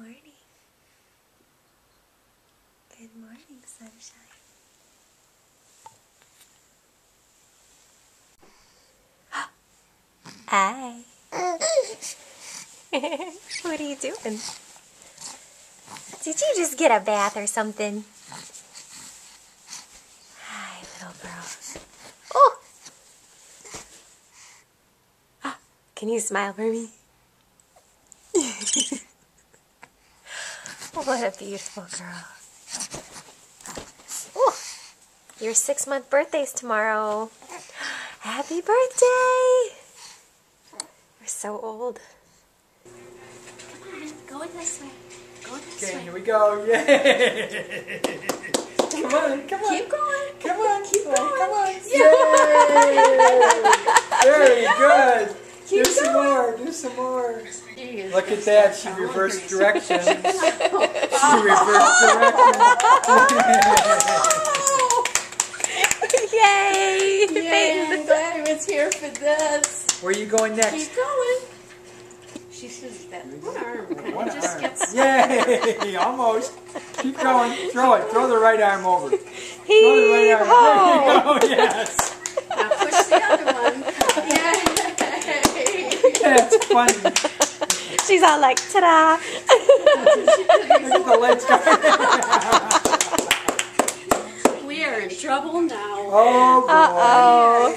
morning. Good morning, sunshine. Hi. What are you doing? Did you just get a bath or something? Hi, little girl. Oh! Can you smile for me? What a beautiful girl. Oh, your 6-month birthday's tomorrow. Happy birthday! You're so old. Come on, go this way. Go this way. Okay, here we go. Yay! Come on, come on. Keep going. Come on, keep going. Come on. Yeah. Yay! Very good. Keep do some going. more. Do some more. Look at that. She reversed directions. She reversed directions. Yay! Yay, I'm glad I was here for this. Where are you going next? Keep going. She says that one arm kind of just gets... Yay! Almost. Keep going. Throw it. Throw the right arm over. Throw the right arm. Heave-ho! There you go. Yes. Now push the other one. Yay! That's funny. She's all like, ta-da! Look at the legs going. We are in trouble now. Oh, boy. Uh-oh.